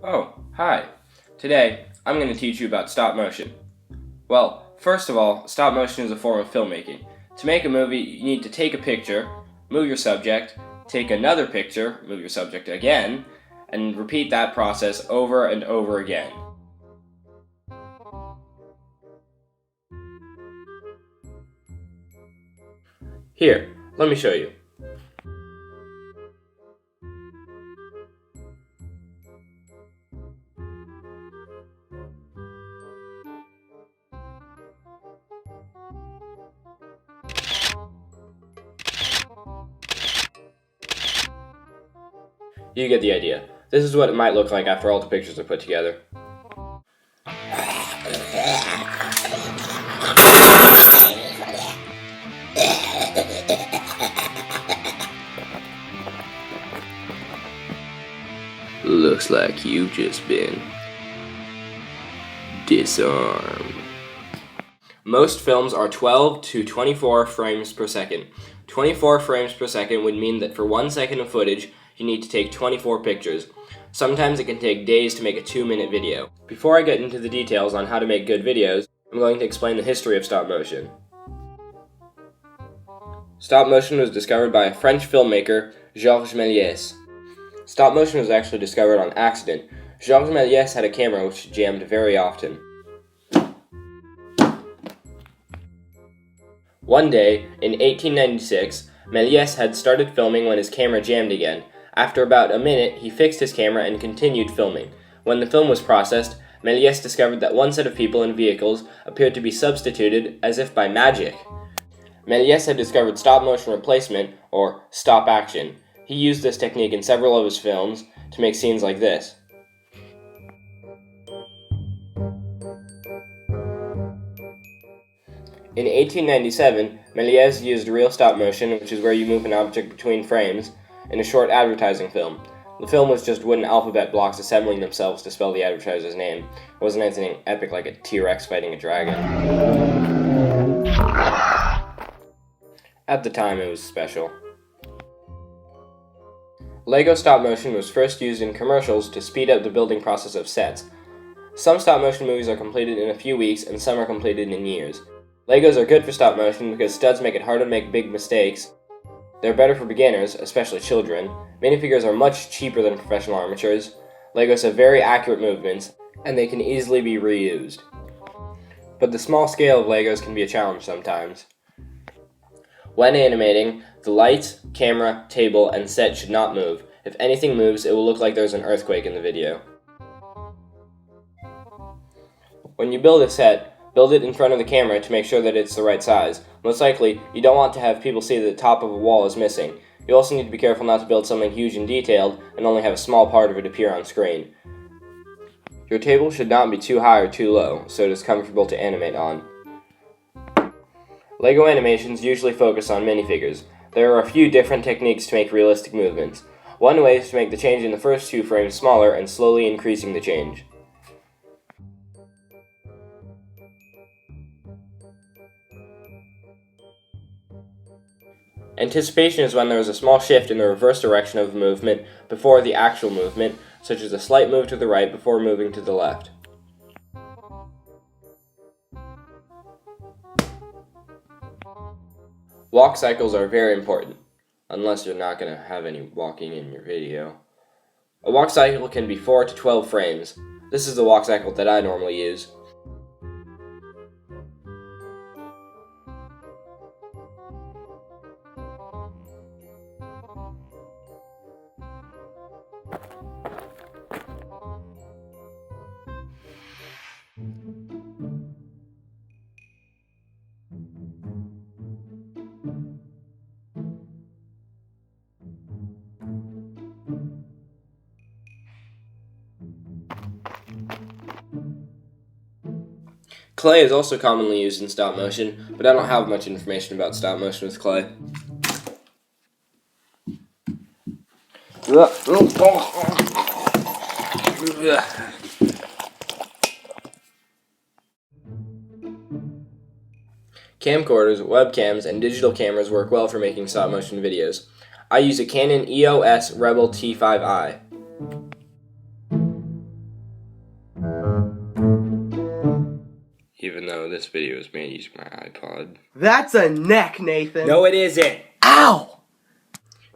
Oh, hi. Today, I'm going to teach you about stop motion. Well, first of all, stop motion is a form of filmmaking. To make a movie, you need to take a picture, move your subject, take another picture, move your subject again, and repeat that process over and over again. Here, let me show you. You get the idea. This is what it might look like after all the pictures are put together. Looks like you've just been disarmed. Most films are 12 to 24 frames per second. 24 frames per second would mean that for 1 second of footage, you need to take 24 pictures. Sometimes it can take days to make a 2-minute video. Before I get into the details on how to make good videos, I'm going to explain the history of stop motion. Stop motion was discovered by a French filmmaker, Georges Méliès. Stop motion was actually discovered on accident. Georges Méliès had a camera which jammed very often. One day, in 1896, Méliès had started filming when his camera jammed again. After about a minute, he fixed his camera and continued filming. When the film was processed, Méliès discovered that one set of people in vehicles appeared to be substituted as if by magic. Méliès had discovered stop-motion replacement, or stop action. He used this technique in several of his films to make scenes like this. In 1897, Méliès used real stop motion, which is where you move an object between frames, in a short advertising film. The film was just wooden alphabet blocks assembling themselves to spell the advertiser's name. It wasn't anything epic like a T-Rex fighting a dragon. At the time, it was special. Lego stop motion was first used in commercials to speed up the building process of sets. Some stop motion movies are completed in a few weeks and some are completed in years. Legos are good for stop motion because studs make it harder to make big mistakes. They're better for beginners, especially children. Minifigures are much cheaper than professional armatures. Legos have very accurate movements, and they can easily be reused. But the small scale of Legos can be a challenge sometimes. When animating, the lights, camera, table, and set should not move. If anything moves, it will look like there's an earthquake in the video. When you build a set, build it in front of the camera to make sure that it's the right size. Most likely, you don't want to have people see that the top of a wall is missing. You also need to be careful not to build something huge and detailed and only have a small part of it appear on screen. Your table should not be too high or too low, so it is comfortable to animate on. Lego animations usually focus on minifigures. There are a few different techniques to make realistic movements. One way is to make the change in the first 2 frames smaller and slowly increasing the change. Anticipation is when there is a small shift in the reverse direction of the movement before the actual movement, such as a slight move to the right before moving to the left. Walk cycles are very important, unless you're not going to have any walking in your video. A walk cycle can be 4 to 12 frames. This is the walk cycle that I normally use. Clay is also commonly used in stop motion, but I don't have much information about stop motion with clay. Camcorders, webcams, and digital cameras work well for making stop motion videos. I use a Canon EOS Rebel T5i. this video is made using my iPod. That's a neck, Nathan. No, it isn't. Ow!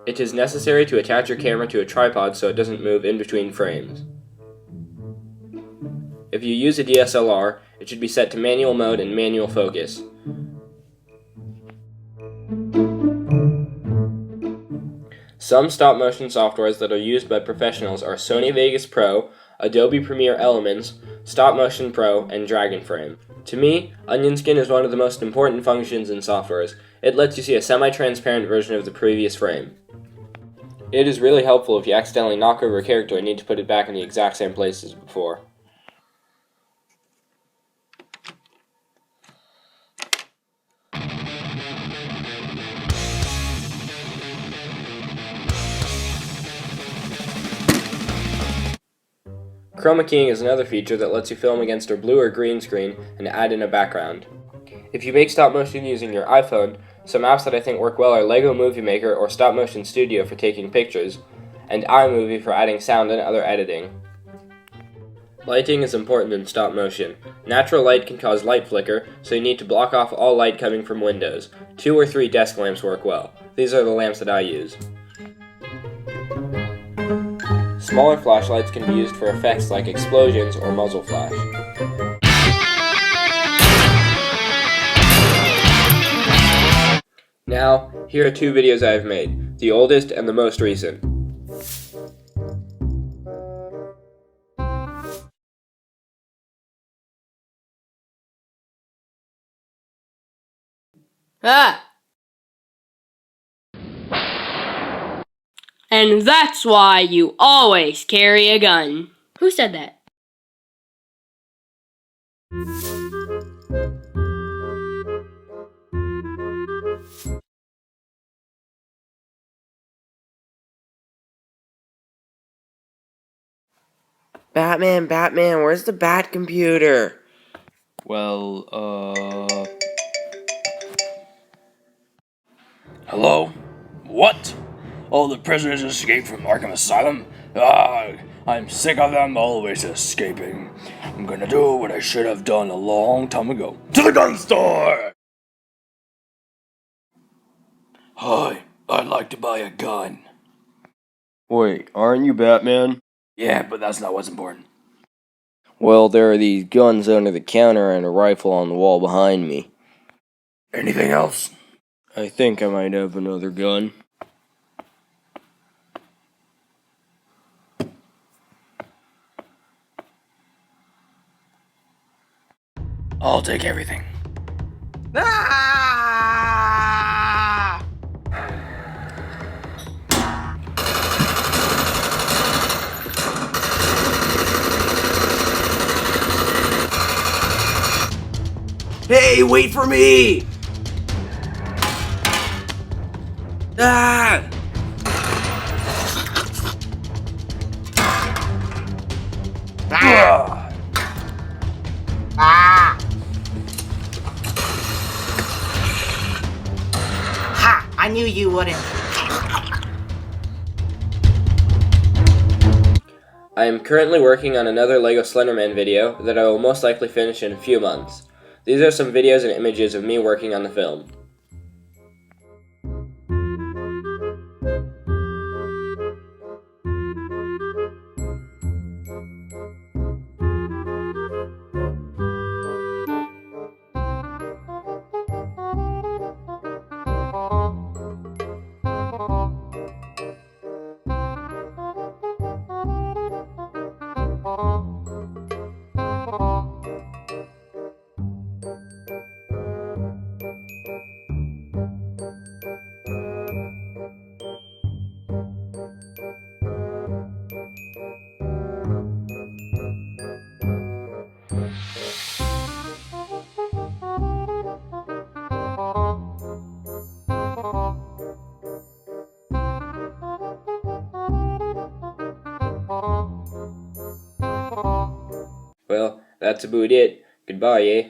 It is necessary to attach your camera to a tripod so it doesn't move in between frames. If you use a DSLR, it should be set to manual mode and manual focus. Some stop-motion softwares that are used by professionals are Sony Vegas Pro, Adobe Premiere Elements, Stop Motion Pro, and Dragon Frame. To me, onion skin is one of the most important functions in softwares. It lets you see a semi-transparent version of the previous frame. It is really helpful if you accidentally knock over a character and need to put it back in the exact same place as before. Chroma keying is another feature that lets you film against a blue or green screen and add in a background. If you make stop motion using your iPhone, some apps that I think work well are Lego Movie Maker or Stop Motion Studio for taking pictures, and iMovie for adding sound and other editing. Lighting is important in stop motion. Natural light can cause light flicker, so you need to block off all light coming from windows. 2 or 3 desk lamps work well. These are the lamps that I use. Smaller flashlights can be used for effects like explosions or muzzle flash. Now, here are 2 videos I have made, the oldest and the most recent. Ah! And that's why you always carry a gun. Who said that? Batman, where's the Bat computer? Hello? What? All the prisoners escaped from Arkham Asylum? I'm sick of them always escaping. I'm gonna do what I should have done a long time ago. To the gun store! Hi, I'd like to buy a gun. Wait, aren't you Batman? Yeah, but that's not what's important. Well, there are these guns under the counter and a rifle on the wall behind me. Anything else? I think I might have another gun. I'll take everything. Ah! Hey, wait for me! Ah! Ah! Ah! Ha! I knew you wouldn't. I am currently working on another LEGO Slenderman video that I will most likely finish in a few months. These are some videos and images of me working on the film. Well, that's about it. Goodbye, eh?